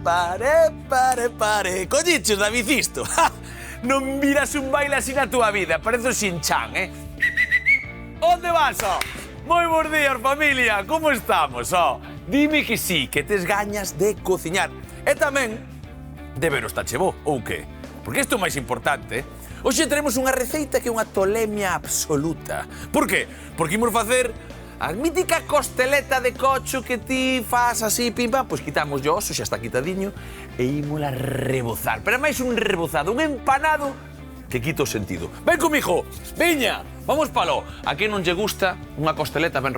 pare. Colliches, David, isto? Non miras un baile así na túa vida, parece o Shin-chan, Onde vas, Moi bons días, familia, como estamos, Dime que sí, que tes gañas de cociñar. E tamén de ver o Tachebo, ou que? Porque isto é o máis importante, Hoxe teremos unha receita que é unha tolemia absoluta. Por qué? Porque imos facer a mítica costeleta de cocho que ti fas así, pim pam, pois quitamos o oso, xa está quitadiño, e ímola rebozar. Pero máis un rebozado, un empanado que quita o sentido. Ven comigo, viña, vamos palo. A quen non lle gusta unha costeleta ben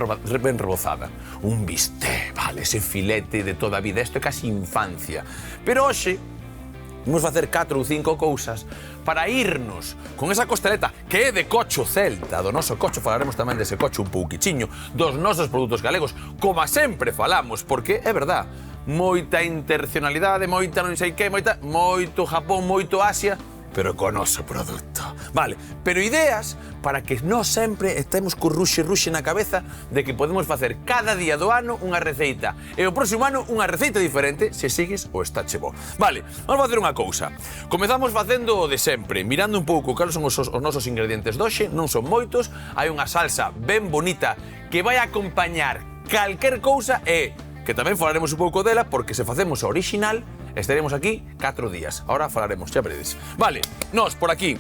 rebozada? Un bistec, vale, ese filete de toda a vida, isto é casi infancia. Pero hoxe vamos facer 4 ou 5 cousas para irnos con esa costeleta que é de cocho celta, do noso cocho. Falaremos tamén dese cocho un pouquichiño, dos nosos produtos galegos, como sempre falamos, porque é verdad, moita internacionalidade, moita non sei que, moito Japón, moito Asia, pero con noso produto. Vale, pero ideas para que non sempre estemos co ruxe na cabeza de que podemos facer cada día do ano unha receita e o próximo ano unha receita diferente se sigues o Tachebo. Vale, vamos facer unha cousa. Comezamos facendo o de sempre, mirando un pouco cales son os nosos ingredientes doxe, non son moitos, hai unha salsa ben bonita que vai acompañar calquer cousa e que tamén falaremos un pouco dela porque se facemos a original estaremos aquí 4 días. Ahora falaremos, xa veredes. Vale, nós por aquí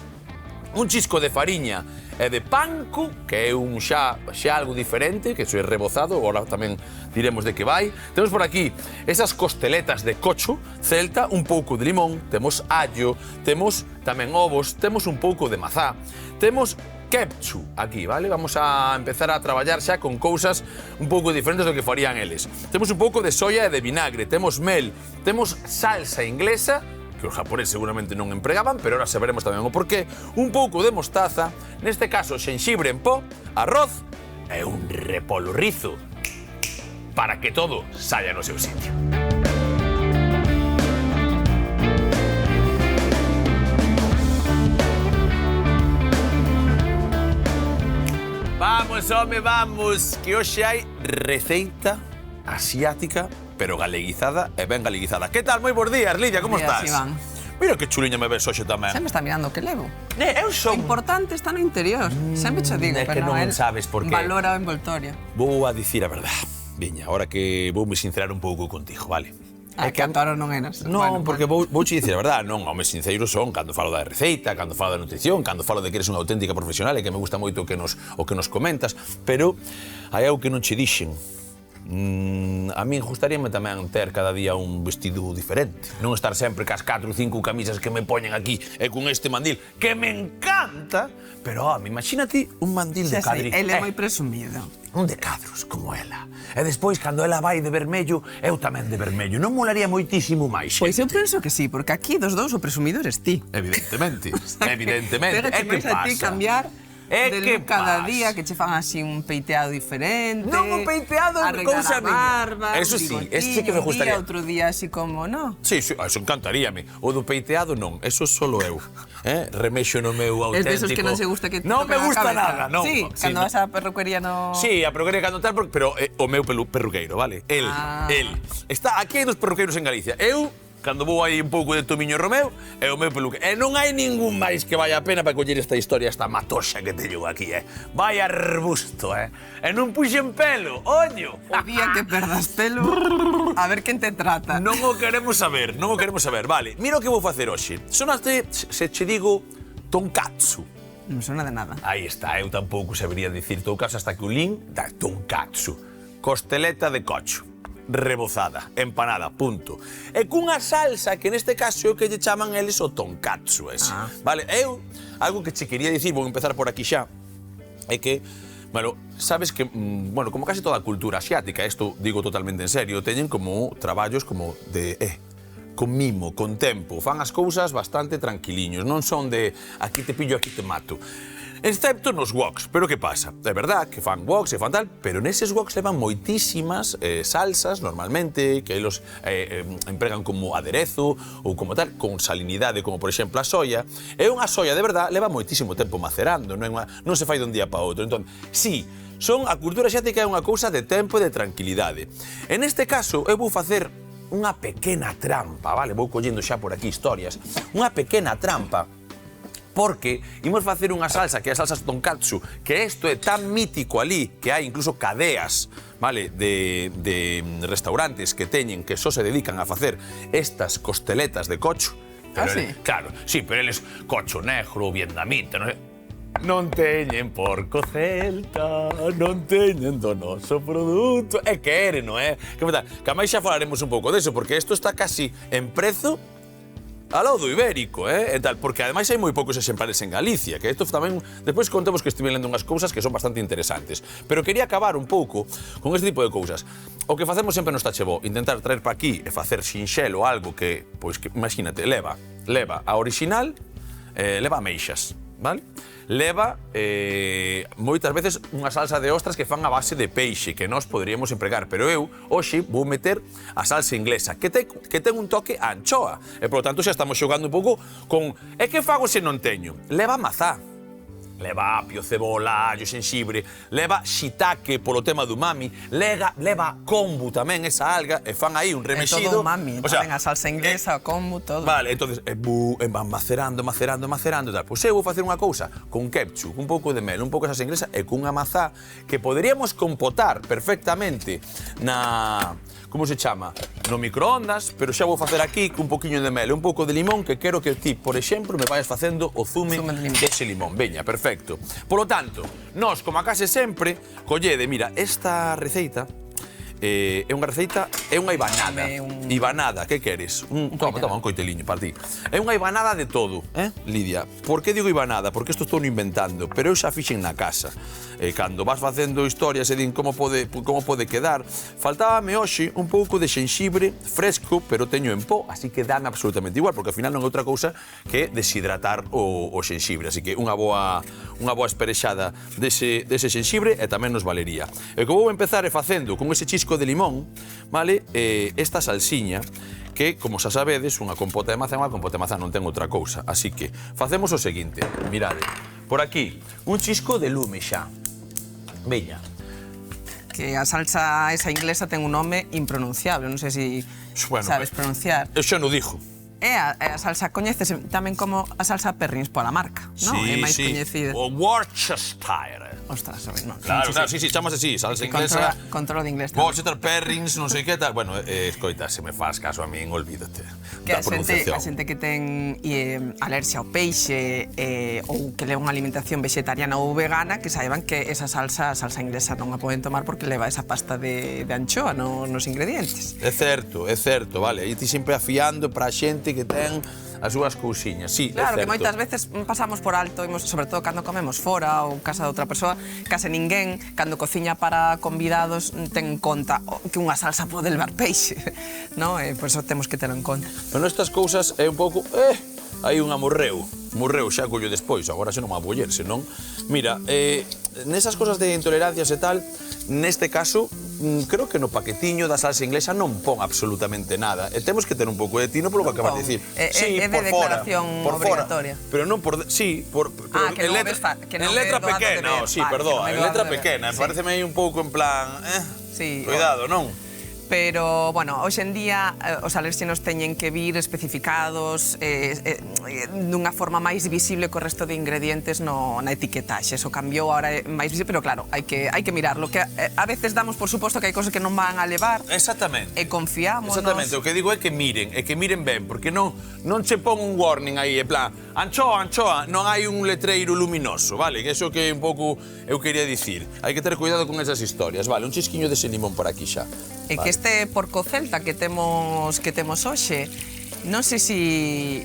un chisco de fariña e de panko, que é un xa algo diferente, que é rebozado, agora tamén diremos de que vai. Temos por aquí esas costeletas de cocho celta, un pouco de limón, temos allo, temos tamén ovos, temos un pouco de mazá, temos ketchup aquí, vale? Vamos a empezar a traballar xa con cousas un pouco diferentes do que farían eles. Temos un pouco de soia e de vinagre, temos mel, temos salsa inglesa, que os japoneses seguramente non empregaban, pero ahora saberemos tamén o porqué, un pouco de mostaza, neste caso xenxibre en pó, arroz e un repolo rizo, para que todo saia no seu sitio. Vamos, home, vamos, que hoxe hai receita asiática, pero galeguizada e ben galeguizada. Que tal? Moi bons días, Lidia, como estás? Iván. Mira que chuliña me ves hoxe tamén. Sempre está mirando o que levo. Eu son... O importante está no interior. Sempre cho digo, é que pero non él sabes por qué. Valora o envoltorio. Vou a dicir a verdade. Viña, ahora que vou me sincerar un pouco contigo, vale? É que ata ahora non eras. Non, porque vou che dicir a verdade, non, home, sincero son cando falo da receita, cando falo da nutrición, cando falo de que eres unha auténtica profesional e que me gusta moito o que nos comentas, pero hai algo que non che dixen. A min gustaríame tamén ter cada día un vestido diferente. Non estar sempre cas 4 ou 5 camisas que me poñen aquí e con este mandil que me encanta, pero, imagínate un mandil de cadri. Ele é moi presumido. Un de cadros, como ela. E despois, cando ela vai de vermello, eu tamén de vermello. Non molaría moitísimo máis, xente? Pois eu penso que sí, porque aquí dos dous o presumido eres ti. Evidentemente, evidentemente. Pégate máis a ti cambiar de look cada día, que che fan así un peiteado diferente. Non un peiteado, cousa miña. Barba, eso sí, ese sí que me gustaría. Un día, outro día así como, no? Sí, eso encantaríame. O do peiteado non, eso solo eu. Remexo no meu auténtico. Es desos que non se gusta que te non me gusta nada, non. Sí, cando vas á perruquería no... Sí, a perruquería cando tal, pero o meu perruqueiro, vale? El. Está aquí hai dos perruqueiros en Galicia. Eu cando vou aí un pouco de Tomiño Romeo, é o meu peluque. E non hai ningún máis que vaya a pena para coller esta historia, esta matoxa que teño aquí, Vai arbusto, E non puxen pelo, oño. O día que perdas pelo, a ver quen te trata. Non o queremos saber, Vale, mira o que vou facer hoxe. Sonaste, se che digo, tonkatsu. Non sona de nada. Aí está, eu tampouco sabería dicir tonkatsu hasta que o lin da tonkatsu. Costeleta de cocho. Rebozada, empanada, punto. E cunha salsa que neste caso é o que lle chaman eles o tonkatsu ese. Vale, algo que che quería dicir, vou empezar por aquí xa, é que, bueno, sabes que, como casi toda a cultura asiática, isto digo totalmente en serio, teñen como traballos como de, con mimo, con tempo, fan as cousas bastante tranquiliños, non son de aquí te pillo, aquí te mato. Excepto nos woks, pero que pasa? É verdad que fan woks e fan tal, pero neses woks levan moitísimas salsas, normalmente, que eles empregan como aderezo ou como tal, con salinidade, como por exemplo a soia. E unha soia, de verdad, leva moitísimo tempo macerando, non se fai dun día para outro. Entón, sí, a cultura asiática é unha cousa de tempo e de tranquilidade. En este caso, eu vou facer unha pequena trampa, vale? Vou collendo xa por aquí historias. Unha pequena trampa, porque imos facer unha salsa que é a salsa tonkatsu, que isto é tan mítico ali que hai incluso cadeas, vale, de restaurantes que teñen, que só se dedican a facer estas costeletas de cocho. Sí? Claro, sí, pero eles cocho negro, vietnamita, non sei. Non teñen porco celta, non teñen do noso produto. É que ere, non é? Que máis xa falaremos un pouco deso, porque isto está casi en prezo ao lado do ibérico, e tal, porque ademais hai moi poucos exemplares en Galicia, que isto tamén, despois contemos que estive lendo unhas cousas que son bastante interesantes. Pero quería acabar un pouco con este tipo de cousas. O que facemos sempre no Tachebó, intentar traer para aquí e facer sinxelo algo que, pois, que, imagínate, leva a original, leva ameixas, vale? Leva moitas veces unha salsa de ostras que fan a base de peixe, que nós poderíamos empregar, pero eu hoxe vou meter a salsa inglesa, que ten un toque a anchoa, e polo tanto xa estamos xogando un pouco con... E que fago se non teño? Leva mazá. Leva apio, cebola, allo, xenxibre, leva shiitake polo tema do umami, leva kombu tamén, esa alga, e fan aí un remexido. É todo umami, tamén a salsa inglesa, o kombu, todo. Vale, entonces, van macerando, tal. Pois eu vou facer unha cousa con ketchup, un pouco de mel, un pouco de salsa inglesa e cunha mazá que poderíamos compotar perfectamente na... Como se chama? No microondas, pero xa vou facer aquí cun poquinho de mel e un pouco de limón, que quero que ti, por exemplo, me vayas facendo o zume dese limón. Veña, perfecto. Polo tanto, nós, como a case sempre, collede, mira, esta receita é unha receita, é unha ibanada. Ibanada, que queres? Toma, un coiteliño para ti. É unha ibanada de todo, Lidia? Por que digo ibanada? Porque isto estou inventando, pero eu xa fixen na casa. Cando vas facendo historias e din como pode quedar, faltábame hoxe un pouco de xenxibre fresco, pero teño en pó, así que dame absolutamente igual, porque ao final non é outra cousa que deshidratar o xenxibre. Así que unha boa esperexada dese xenxibre e tamén nos valería. E o que vou empezar é facendo con ese chisco de limón, vale, esta salsiña, que, como xa sabedes, unha compota de mazá non ten outra cousa. Así que facemos o seguinte, mirade, por aquí, un chisco de lume xa. Veña. Que a salsa esa inglesa ten un nome impronunciable, non sei se sabes pronunciar. Eu xa non dixo. É a salsa coñécese tamén como a salsa Perrins pola marca, non? É máis coñecida. O Worcestershire. Ostras, non. Claro, sí, chamase así, salsa inglesa. Controlo de inglés. Worcester, Perrins, non sei que tal. Bueno, escoita, se me faz caso a min, olvídate da pronunciación. A xente que ten alerxia ao peixe ou que leva unha alimentación vegetariana ou vegana, que saiban que esa salsa inglesa non a poden tomar porque leva esa pasta de anchoa nos ingredientes. É certo, vale. E ti sempre afiando para a xente que ten as súas cousiñas, sí, claro, é certo. Que moitas veces pasamos por alto, sobre todo cando comemos fora ou casa de outra persoa, case ninguén, cando cociña para convidados, ten en conta que unha salsa pode levar peixe, non? Por iso temos que ter en conta. Pero estas cousas é un pouco... Hai unha morreu xa collo despois, agora xa non me aboller, senón... Mira, nesas cosas de intolerancias e tal, neste caso, creo que no paquetiño da salsa inglesa non pon absolutamente nada. E temos que ter un pouco de tino polo que acabas de dicir. É de declaración obrigatoria. Pero non por... Sí, que non ves... En letra pequena, sí, perdón, en letra pequena. Pareceme aí un pouco en plan... Cuidado, non? Pero, bueno, hoxe en día os alerxenos teñen que vir especificados dunha forma máis visible co resto de ingredientes na etiquetaxe. Eso cambiou, ahora é máis visible, pero claro, hai que mirarlo. Que a veces damos por suposto que hai cosas que non van a levar. Exactamente. E confiamos. Exactamente, o que digo é que miren ben, porque non che pon un warning aí, en plan, anchoa, non hai un letreiro luminoso, vale? Que iso que un pouco eu quería dicir. Hai que ter cuidado con esas historias, vale? Un chisquiño dese limón por aquí xa. E que este porco celta que temos hoxe, non sei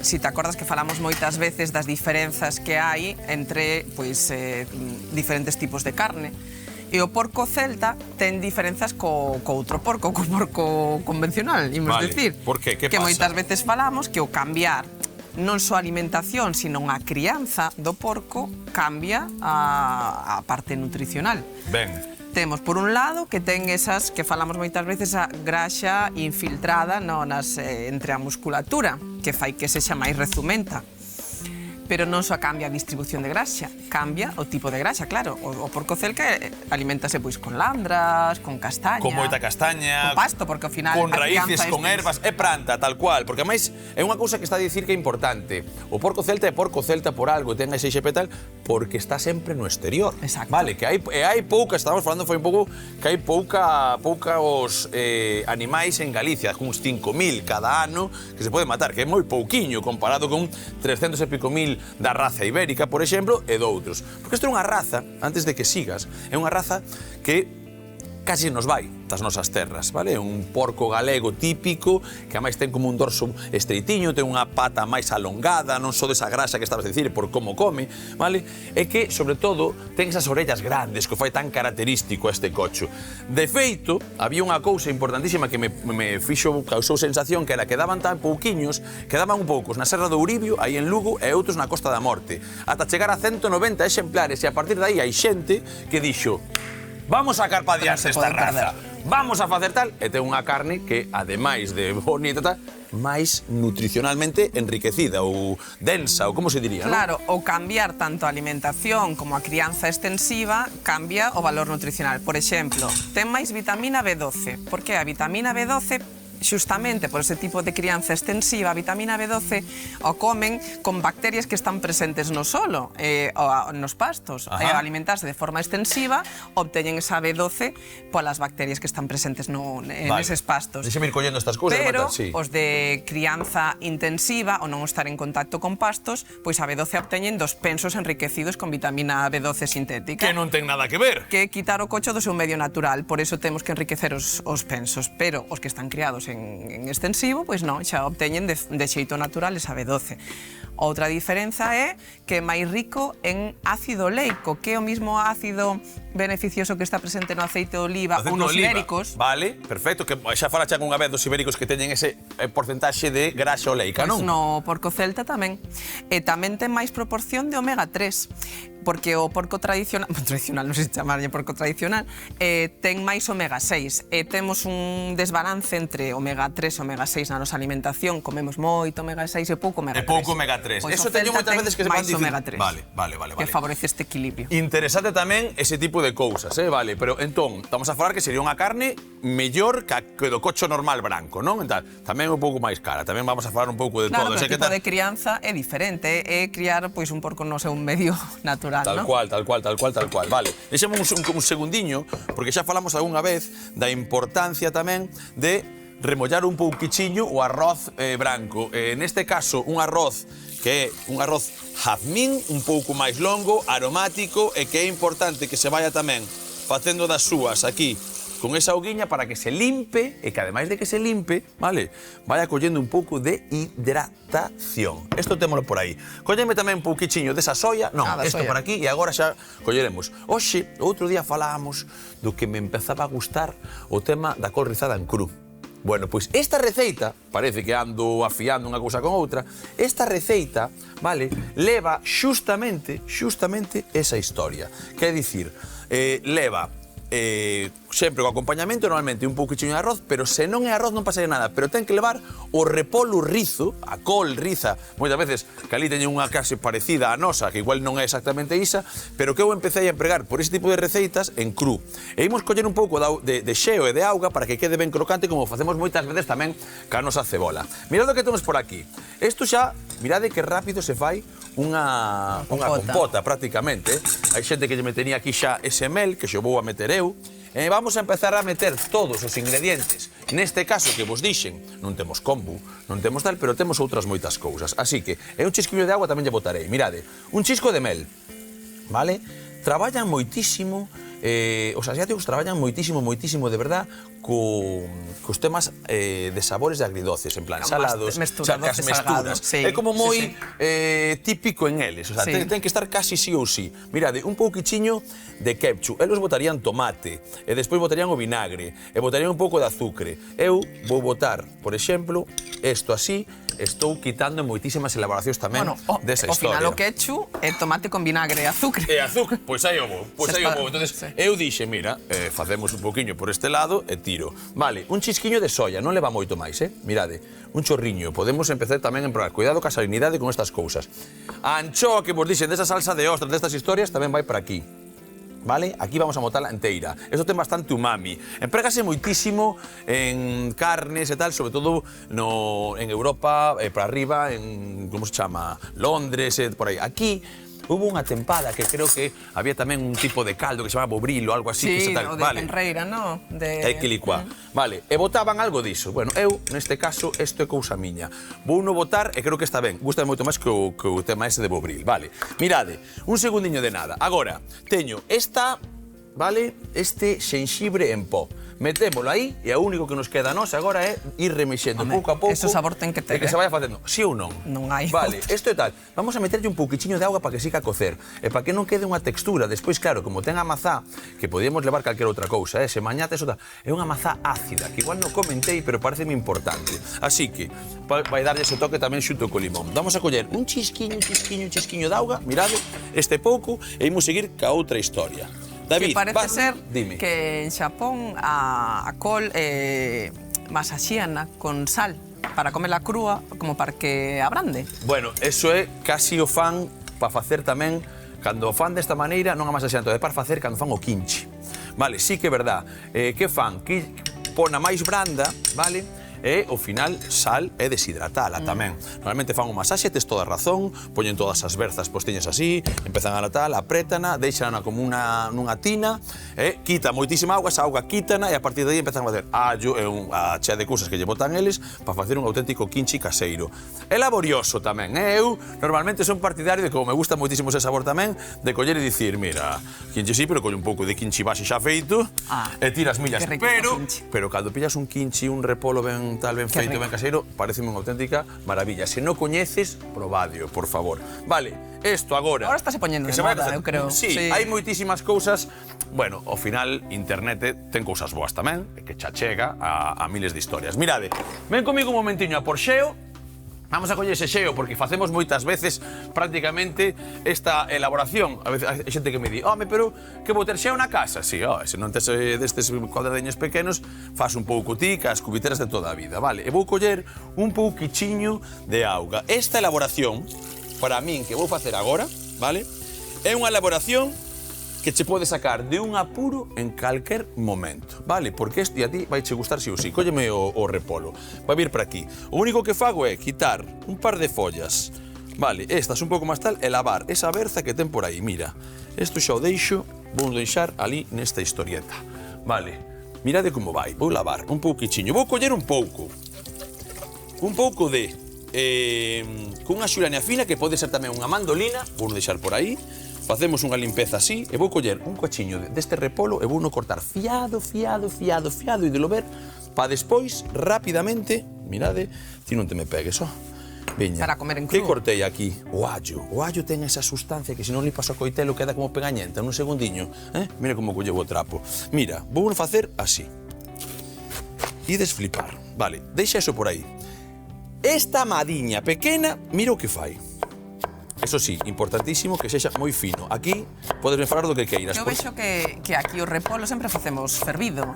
se te acordas que falamos moitas veces das diferenzas que hai entre diferentes tipos de carne. E o porco celta ten diferenzas co outro porco, co porco convencional, imos decir. Por qué? Que pasa? Que moitas veces falamos que o cambiar non só a alimentación, sino a crianza do porco cambia a parte nutricional. Ben. Temos, por un lado, que ten esas, que falamos moitas veces, a graxa infiltrada entre a musculatura, que fai que sexa máis rezumenta. pero non só cambia a distribución de graxa, cambia o tipo de graxa, claro. O porco celta alimentase pois con landras, con castaña. Con moita castaña. Con pasto, porque ao final... Con raíces, con ervas, é planta, tal cual. Porque, ademais, é unha cousa que está a dicir que é importante. O porco celta é porco celta por algo, ten ese xepe tal, porque está sempre no exterior. Exacto. Vale, que hai pouca, estamos falando foi un pouco, que hai poucos animais en Galicia, uns 5.000 cada ano, que se pode matar, que é moi pouquiño comparado con 300 e pico mil da raza ibérica, por exemplo, e doutros. Porque isto é unha raza, antes de que sigas, é unha raza que casi nos vai das nosas terras, vale? Un porco galego típico, que ademais ten como un dorso estreitiño, ten unha pata máis alongada, non só desa grasa que estabas a dicir, por como come, vale? E que, sobre todo, ten esas orellas grandes, que o fai tan característico este cocho. De feito, había unha cousa importantísima que me causou sensación, que era que daban tan pouquiños, que daban un poucos na Serra do Uribio, aí en Lugo, e outros na Costa da Morte, ata chegar a 190 exemplares, e a partir de aí hai xente que dixo: vamos a carpadearse esta raza, vamos a facer tal, e ten unha carne que, ademais de bonita, máis nutricionalmente enriquecida ou densa, ou como se diría, claro, non? O cambiar tanto a alimentación como a crianza extensiva cambia o valor nutricional. Por exemplo, ten máis vitamina B12. Por que a vitamina B12? Xustamente por ese tipo de crianza extensiva, a vitamina B12 o comen con bacterias que están presentes no solo, nos pastos. E ao alimentarse de forma extensiva, obteñen esa B12 polas bacterias que están presentes neses pastos. Deixeme ir collendo estas cousas. Pero os de crianza intensiva, ou non estar en contacto con pastos, pois a B12 obteñen dos pensos enriquecidos con vitamina B12 sintética. Que non ten nada que ver. Que quitar o cocho do seu medio natural, por eso temos que enriquecer os pensos. Pero os que están criados en extensivo, pois non, xa obteñen de xeito natural esa B12. Outra diferenza é que é máis rico en ácido oleico, que é o mismo ácido beneficioso que está presente no aceite de oliva ou nos ibéricos. Vale, perfecto, que xa falacha unha vez dos ibéricos que teñen ese porcentaxe de graxa oleica, non? Pois no porco celta tamén. E tamén ten máis proporción de omega 3, porque o porco tradicional, non sei se chamarlle porco tradicional, ten máis omega 6. E temos un desbalance entre omega 3 e omega 6 na nosa alimentación. Comemos moito omega 6 e pouco omega 3. E pouco omega 3. Pois eso teño moitas veces que se van dicir. Omega 3. Vale. Que favorece este equilibrio. Interesante tamén ese tipo de cousas, vale? Pero entón, estamos a falar que sería unha carne mellor que do cocho normal branco, non? Entón, tamén un pouco máis cara. Tamén vamos a falar un pouco de todo. Claro, pero o tipo de crianza é diferente. É criar pois un porco no seu medio natural, non? Tal cual. Vale. Deixemos un segundiño, porque xa falamos algunha vez da importancia tamén de remollar un pouquichiño o arroz branco. Neste caso, un arroz que é un arroz jazmín, un pouco máis longo, aromático, e que é importante que se vaya tamén facendo das súas aquí con esa auguiña para que se limpe, e que ademais de que se limpe, vale, vaya collendo un pouco de hidratación. Isto témolo por aí. Colleme tamén un pouquichiño desa soia, non, isto por aquí, e agora xa colleremos. Oxe, outro día falábamos do que me empezaba a gustar o tema da col rizada en cru. Bueno, pois esta receita, parece que ando afiando unha cousa con outra, esta receita, vale, leva xustamente esa historia. Quer dicir, leva sempre o acompañamento, normalmente un pouquiño de arroz, pero se non é arroz non pasaría nada, pero ten que levar o repolo rizo, a col riza, moitas veces que ali teñen unha case parecida á nosa, que igual non é exactamente isa, pero que eu empecé a empregar por ese tipo de receitas en cru. E imos coller un pouco de xeo e de auga para que quede ben crocante, como facemos moitas veces tamén ca nosa cebola. Mirad o que temos por aquí. Isto xa, mirade que rápido se fai unha compota prácticamente. Hai xente que lle metería aquí xa ese mel, que xo vou a meter eu. Vamos a empezar a meter todos os ingredientes. Neste caso que vos dixen, non temos kombu, non temos tal, pero temos outras moitas cousas. Así que, un chisquiño de agua tamén lle botarei. Mirade, un chisco de mel, vale? Traballan moitísimo, os asiáticos traballan moitísimo, de verdad, cos temas de sabores de agridoces, en plan salados, mesturas. É como moi típico en eles, o sea, ten que estar casi sí ou sí. Mirade, un pouquichiño de ketchup, eles botarían tomate, e despois botarían o vinagre, e botarían un pouco de azucre. Eu vou botar, por exemplo, isto así, estou quitando moitísimas elaboracións tamén desa historia. Ao final o ketchup é tomate con vinagre e azúcar. E azúcar, pois aí o vou, Entonces, Eu dixe, mira, facemos un pouquiño por este lado e tiro. Vale, un chisquiño de soia, non leva moito máis, Mirade, un chorriño. Podemos empezar tamén a probar. Cuidado ca salinidade con estas cousas. A anchoa que vos dixen desa salsa de ostras, destas historias, tamén vai para aquí. Vale? Aquí vamos a motala enteira. Isto ten bastante umami. Emprégase moitísimo en carnes e tal, sobre todo en Europa, para arriba, en, como se chama, Londres, por aí. Aquí hubo unha tempada que creo que había tamén un tipo de caldo que se chamaba bobril ou algo así. Sí, que tal. o de Vale. Penreira, non? Hai que licuar. Vale, e botaban algo diso. Bueno, eu, neste caso, isto é cousa miña. Vou no botar e creo que está ben. Gusta moito máis que o tema ese de bobril. Vale, mirade, un segundiño de nada. Agora, teño esta, vale, este xenxibre en pó. Metémolo aí e o único que nos queda a nós agora é ir remexendo pouco a pouco. Ese sabor ten que ter, e que se vaya facendo. Sí ou non? Non hai. Vale, isto é tal. Vamos a meterlle un pouquichiño de auga para que siga a cocer. E para que non quede unha textura. Despois, claro, como ten a mazá, que podíamos levar calquera outra cousa, se mañate, eso tal. É unha mazá ácida, que igual non comentei, pero pareceme importante. Así que vai darlle ese toque tamén xunto co limón. Vamos a coller un chisquiño de auga, mirade, este pouco, e imos seguir ca outra historia. David, que parece ser dime. que en Xapón a col masaxíana con sal para comela crúa como para que abrande. Bueno, eso é casi o fan para facer tamén, cando o fan desta maneira, non a masaxean, é para facer cando fan o kimchi. Vale, sí que é verdad. Que fan? Que pon a máis branda, vale? E, ao final, sal e deshidratala tamén. Normalmente fan un masaxe, tes toda a razón, poñen todas as berzas postiñas así, empezan a latar, aprétana, deixana como nunha tina, quita moitísima auga, esa auga quítana e a partir de aí empezan a facer allo e a chea de cousas que lle botan eles para facer un auténtico kimchi caseiro. É laborioso tamén, eu normalmente son partidario de, como me gusta moitísimo ese sabor tamén, de coller e dicir, mira, kimchi sí, pero colle un pouco de kimchi base xa feito e tiras millas. Pero cando pillas un kimchi, un repolo ben tal, ben feito, ben caseiro, pareceme unha auténtica maravilla. Se non coñeces, probadio, por favor. Vale, isto agora... Agora estáse poñendo de moda, eu creo. Sí, hai moitísimas cousas. Bueno, ao final, internet ten cousas boas tamén, que xa chega a miles de historias. Mirade, ven comigo un momentiño a por xeo. Vamos a coller ese xeo, porque facemos moitas veces prácticamente esta elaboración. A veces hai xente que me di, home, pero que vou ter xeo na casa? Si, se non tes destes cuadradeños pequenos, faz un pouco ti, cas cubiteras de toda a vida, vale? E vou coller un pouquichiño de auga. Esta elaboración, para min, que vou facer agora, vale? É unha elaboración que che pode sacar de un apuro en calquer momento, vale? Porque isto a ti vai che gustar si ou si. Cólleme o repolo. Vai vir para aquí. O único que fago é quitar un par de follas, vale, estas un pouco máis tal, e lavar esa berza que ten por aí. Mira, isto xa o deixo, vou deixar ali nesta historieta. Vale, mirade como vai. Vou lavar un pouquichiño. Vou coller un pouco de con unha xulania fina, que pode ser tamén unha mandolina, vou deixar por aí. Facemos unha limpeza así e vou coller un cochiño deste repolo e vou no cortar fiado e de lo ver para despois, rapidamente, mirade, ti non te me pegues, Veña, para comer en cru. Que cortei aquí? O allo. O allo ten esa sustancia que se non limpas o coitelo queda como pegañenta, nun segundiño. Mira como colleu o trapo. Mira, vou facer así. Ides flipar. Vale, deixa eso por aí. Esta madiña pequena, mira o que fai. Eso sí, importantísimo que sexa moi fino. Aquí podes falar do que queiras. Eu vexo que aquí o repolo sempre facemos fervido.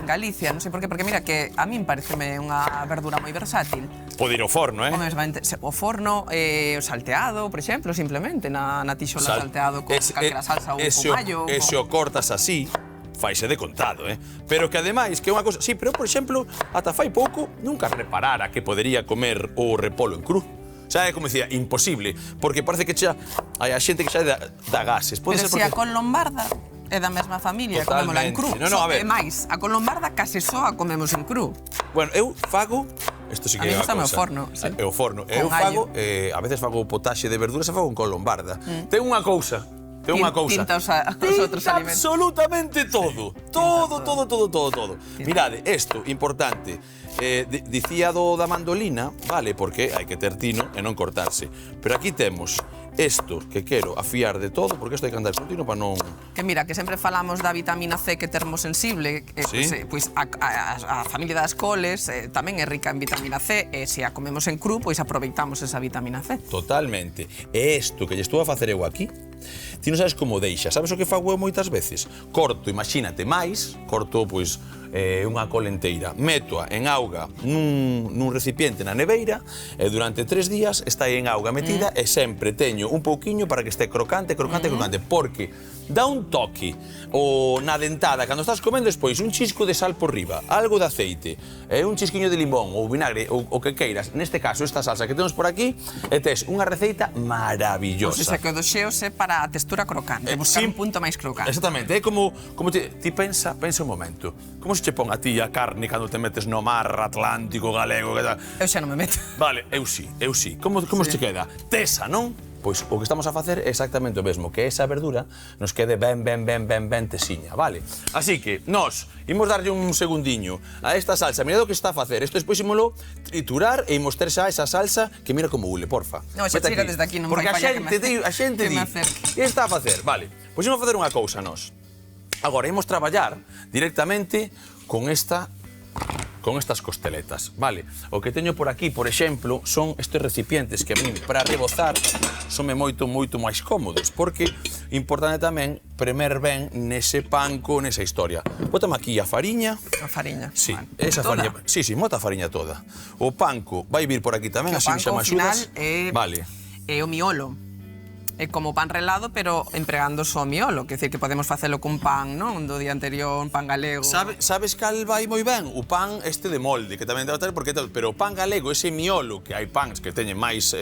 En Galicia, non sei por qué, porque mira que a min pareceme unha verdura moi versátil. Pode ir ao forno, O forno, o salteado, por exemplo, simplemente, na tixola salteado con calquera salsa ou con allo. E se o cortas así, faise de contado, Pero que ademais, que é unha cousa... Sí, pero, por exemplo, ata fai pouco, nunca reparara que podería comer o repolo en cru. Xa é, como dicía, imposible, porque parece que xa hai a xente que xa dá gases. Pero se a col lombarda é da mesma familia, comémola en cru. É máis, a col lombarda case só a comemos en cru. Bueno, eu fago... Isto sí que é unha cousa. A mí gustame o forno. É o forno. Eu fago, a veces fago potaxe de verduras e fago con col lombarda. Ten unha cousa. Tinta os outros alimentos. Absolutamente todo. Todo. Mirade, isto, importante. Dicía da mandolina, vale, porque hai que ter tino e non cortarse. Pero aquí temos isto que quero afiar de todo, porque isto hai que andar con tino para non... Que mira, que sempre falamos da vitamina C, que é termosensible, pois a familia das coles tamén é rica en vitamina C, e se a comemos en cru, pois aproveitamos esa vitamina C. Totalmente. E isto que lle estou a facer eu aquí, ti non sabes como deixa. Sabes o que fago eu moitas veces? Corto, imagínate, corto, pois, unha col enteira, métoa en auga nun recipiente na neveira e durante 3 días está aí en auga metida e sempre teño un pouquiño para que este crocante, porque dá un toque na dentada cando estás comendo despois un chisco de sal por riba, algo de aceite, un chisquiño de limón ou vinagre ou o que queiras, neste caso esta salsa que temos por aquí e tes unha receita maravillosa. O sea, que o do xeos é para a textura crocante, buscar un punto máis crocante. Exactamente, é como ti pensa un momento, como se che pon a ti a carne cando te metes no mar Atlántico, galego, que tal? Eu xa non me meto. Vale, eu sí. Como se che queda? Tesa, non? Pois o que estamos a facer é exactamente o mesmo, que esa verdura nos quede ben tesiña, vale? Así que, nós imos darlle un segundiño a esta salsa, mirad o que está a facer, isto despois ímolo triturar e imos ter xa esa salsa que mira como ule, porfa. No, xa chega desde aquí, non vai fallar que me acerque. Porque a xente di, que está a facer? Vale, pois imos facer unha cousa nós. Agora, imos traballar directamente con estas costeletas, vale? O que teño por aquí, por exemplo, son estes recipientes que a min, para rebozar, sonme moito máis cómodos, porque importante tamén premer ben nese panco, nesa historia. Bótame aquí a fariña. A fariña? Sí, esa fariña. Sí, mota a fariña toda. O panco vai vir por aquí tamén, así xa me axudas. Vale. É o miolo. É como pan relado, pero empregando só miolo. Quer dizer que podemos facelo cun pan, non? Do día anterior, un pan galego. Sabes cal vai moi ben? O pan este de molde, que tamén debe ter, pero o pan galego, ese miolo, que hai pans que teñen máis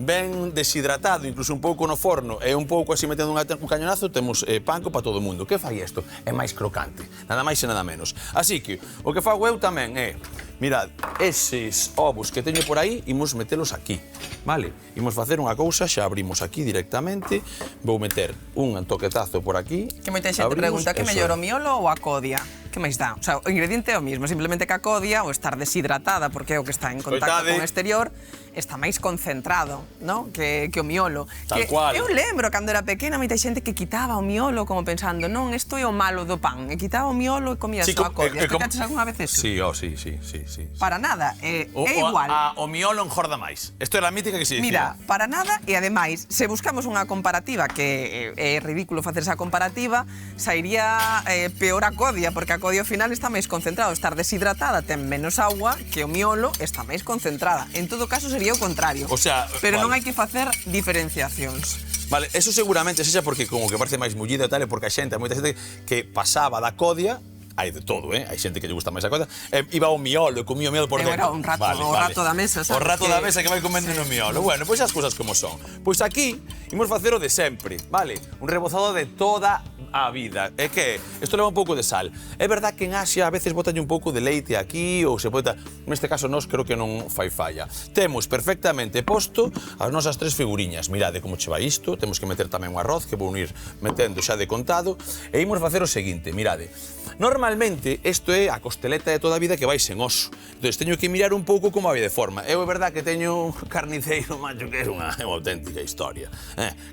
ben deshidratado, incluso un pouco no forno, e un pouco así metendo un cañonazo, temos panco para todo o mundo. Que fai isto? É máis crocante, nada máis e nada menos. Así que, o que fago eu tamén é, mirad, eses ovos que teño por aí, imos metelos aquí, vale? Imos facer unha cousa, xa abrimos aquí directamente, vou meter un toquetazo por aquí. Que moita xente pregunta que mellor o miolo ou a codia? Que máis dá? O sea, o ingrediente é o mismo, simplemente que a codia, ou estar deshidratada, porque é o que está en contacto con o exterior, está máis concentrado, ¿no? Que o miolo. Tal cual. Eu lembro, cando era pequena, moita xente que quitaba o miolo como pensando, non, isto é o malo do pan, e quitaba o miolo e comía só a codia. Te caches algunha vez eso? Sí, sí. Para nada, é igual. O miolo engorda máis. Isto é a mítica que se dicía. Mira, para nada, e ademais, se buscamos unha comparativa, que é ridículo facer esa comparativa, sairía peor a codia, porque a codia ao final está máis concentrado, estar deshidratada ten menos agua que o miolo está máis concentrada. En todo caso sería o contrario. O sea, pero non hai que facer diferenciacións. Vale, eso seguramente sexa porque como que parece máis mullida e tal, e porque moita xente que pasaba da codia, hai de todo, hai xente que lle gusta máis a codia, iba ao miolo e comía o miolo por dentro. Era un rato, o rato da mesa, sabes? O rato da mesa que vai comendo no miolo. Bueno, pois as cousas como son. Pois aquí imos facer o de sempre, vale? Un rebozado de toda a vida. É que isto leva un pouco de sal. É verdad que en Asia a veces botalle un pouco de leite aquí ou se pode... Neste caso nós creo que non fai falla. Temos perfectamente posto as nosas 3 figuriñas. Mirade como che vai isto. Temos que meter tamén o arroz que vou ir metendo xa de contado. E imos facer o seguinte, mirade. Normalmente isto é a costeleta de toda a vida que vai sen oso. Entón teño que mirar un pouco como vai de forma. É verdad que teño un carniceiro macho que é unha auténtica historia.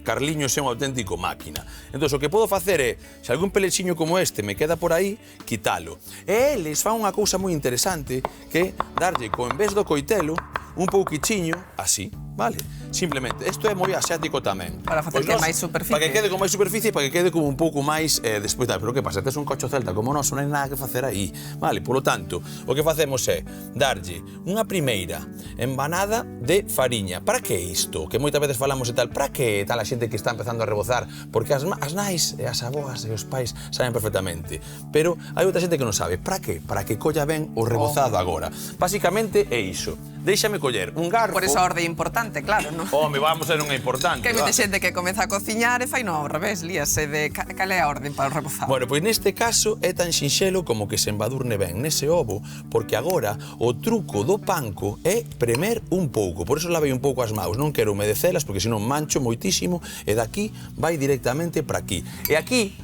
Carliños é unha auténtico máquina. Entón o que podo facer é, se algún pelexiño como este me queda por aí, quitalo. E eles fan unha cousa moi interesante que é darlle, en vez do coitelo, un pouquichiño, así, vale? Simplemente, isto é moi asiático tamén. Para facer que máis superficie. Para que quede con máis superficie e para que quede como un pouco máis despois tal. Pero que pasa? Tes un cocho celta como nós, non hai nada que facer aí, vale? Polo tanto, o que facemos é darlle unha primeira embanada de fariña. Para que isto? Que moitas veces falamos e tal, para que tal a xente que está empezando a rebozar? Porque as nais e as aboas e os pais saben perfectamente. Pero hai outra xente que non sabe. Para que? Para que colla ben o rebozado agora. Basicamente é iso. Déixame coller un garfo... Por esa orde importante, claro, non? Home, vamos a ser unha importante. Que hai moita xente que comeza a cociñar e fai no ao revés, líase de cal é a orden para o rebozado. Bueno, pois neste caso é tan sinxelo como que se embadurne ben nese ovo, porque agora o truco do panco é premer un pouco. Por eso lavei un pouco as maus, non quero humedecelas porque senón mancho moitísimo e daqui vai directamente para aquí. E aquí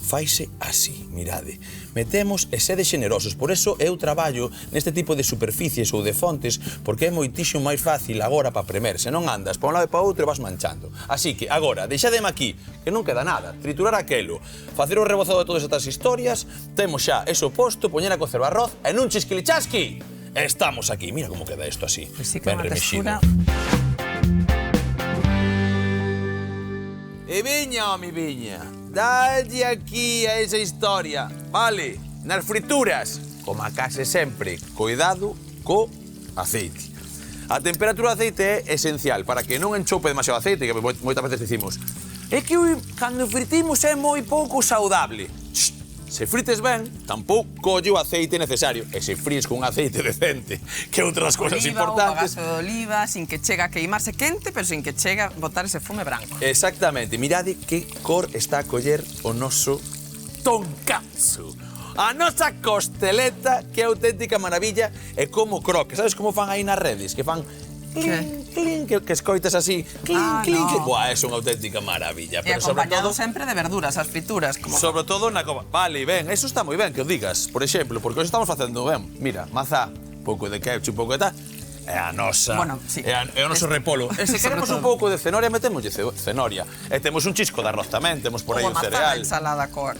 faise así, mirade. Metemos e sede xenerosos, por eso eu traballo neste tipo de superficies ou de fontes porque é moitísimo máis fácil agora para premer, se non andas para un lado e para outro e vas manchando. Así que agora, deixademe aquí, que non queda nada, triturar aquelo, facer o rebozado de todas estas historias, temos xa eso posto, poñer a cocer o arroz e nun chisquilichasqui, estamos aquí. Mira como queda isto así, pues sí, ben remexido. E viña, home, viña. Dalle aquí a esa historia. Vale, nas frituras, como a case sempre, cuidado co aceite. A temperatura do aceite é esencial para que non enchope demasiado aceite, que moitas veces dicimos é que cando fritimos é moi pouco saudable. Se frites ben, tampouco colle o aceite necesario. E se fríes con aceite decente, que outras cousas importantes. Oliva ou bagazo de oliva, sin que chega a queimarse quente, pero sin que chega a botar ese fume branco. Exactamente. Mirade que cor está a coller o noso tonkatsu. A nosa costeleta, que é auténtica maravilla, é como croque. Sabes como fan aí nas redes? Que fan clink, clink, que escoitas así, clink, clink. No. Buah, é unha auténtica maravilla. E acompañado sempre de verduras, as frituras. Como... Sobre todo na cova. Vale, ben, eso está moi ben que o digas. Por exemplo, porque hoxe estamos facendo ben. Mira, mazá, pouco de ketchup, pouco de tal. É a nosa, bueno, sí. é o noso repolo. E se queremos un pouco de cenoria, metemos cenoria. E temos un chisco de arroz tamén, temos por aí un cereal. Ou ensalada coa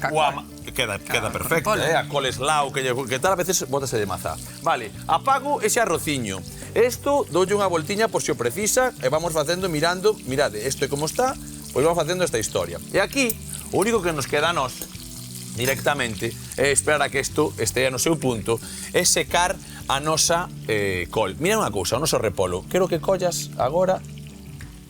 Queda perfecta, a coleslaw, que tal a veces bótase de mazá. Vale, apago ese arrociño. Isto doulle unha voltiña por se o precisa e vamos facendo mirando, mirade, isto é como está, pois vamos facendo esta historia. E aquí, o único que nos queda a nós, directamente, é esperar a que isto estea no seu punto, é secar a nosa col. Mira unha cousa, o noso repolo. Quero que collas agora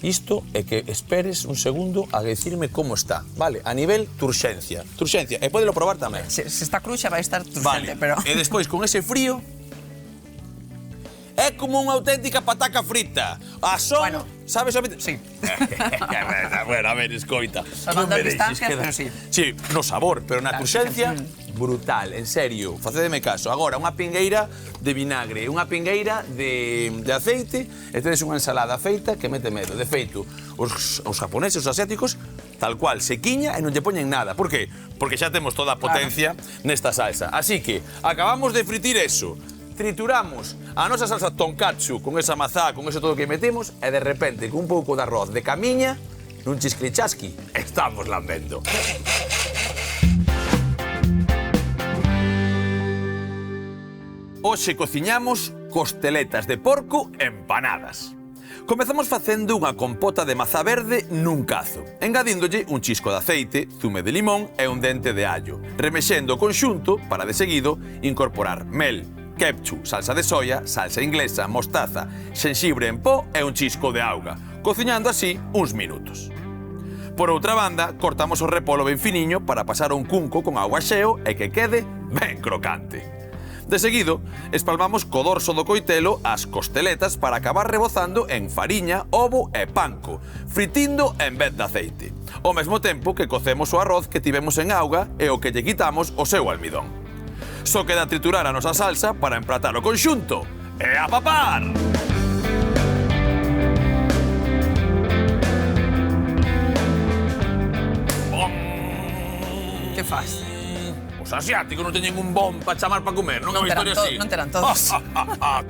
isto e que esperes un segundo a dicirme como está, vale? A nivel turxencia. Turxencia, e podelo probar tamén. Se está cruxa vai estar Vale, turxente, pero... e despois con ese frío é como unha auténtica pataca frita. A son, Bueno, sabes? sí. Bueno, a ver, escoita. Salvando as distancias, pero sí. Sí, no sabor, pero na Claro, turxencia, sí. brutal, en serio. Facedeme caso. Agora, unha pingueira de vinagre, unha pingueira de aceite, e tedes unha ensalada feita que mete medo. De feito, os japoneses, os asiáticos, tal cual, sequiña e non lle poñen nada. Por qué? Porque xa temos toda a potencia nesta salsa. Así que, acabamos de fritir eso, trituramos a nosa salsa tonkatsu con esa mazá, con eso todo que metemos, e de repente, con un pouco de arroz de camiña, nun chisclichasqui, estamos lambendo. Hoxe cociñamos costeletas de porco empanadas. Comezamos facendo unha compota de mazá verde nun cazo, engadíndolle un chisco de aceite, zume de limón e un dente de allo, remexendo o conxunto para de seguido incorporar mel, ketchup, salsa de soia, salsa inglesa, mostaza, xenxibre en pó e un chisco de auga, cociñando así uns minutos. Por outra banda, cortamos o repolo ben finiño para pasar a un cunco con auga xeo e que quede ben crocante. De seguido, espalmamos co dorso do coitelo as costeletas para acabar rebozando en fariña, ovo e panko, fritindo en vez de aceite. Ao mesmo tempo que cocemos o arroz que tivemos en auga e o que lle quitamos o seu almidón. Só queda triturar a nosa salsa para empratar o conxunto e a papar! Que faz? Os asiáticos non teñen un bom para chamar para comer, non é unha historia así. Non terán todos.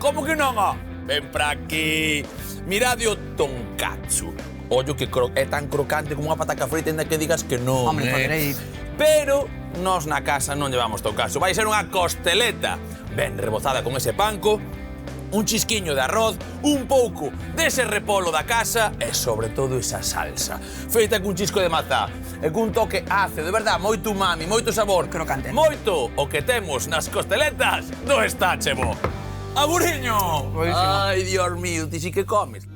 Como que non? Ven para aquí. Mirade o tonkatsu. Ollo que é tan crocante como unha pataca frita, ainda que digas que non. Hombre, poderei. Pero nós na casa non llevamos tonkatsu. Vai ser unha costeleta ben rebozada con ese panko, un chisquiño de arroz, un pouco dese repolo da casa e, sobre todo, esa salsa feita cun chisco de mazá e cun toque ácido, de verdad, moito umami, moito sabor. Crocante. Moito o que temos nas costeletas do Estáchebo. Aguriño! Buenísimo. Ai, Dios mío, ti sí que comes.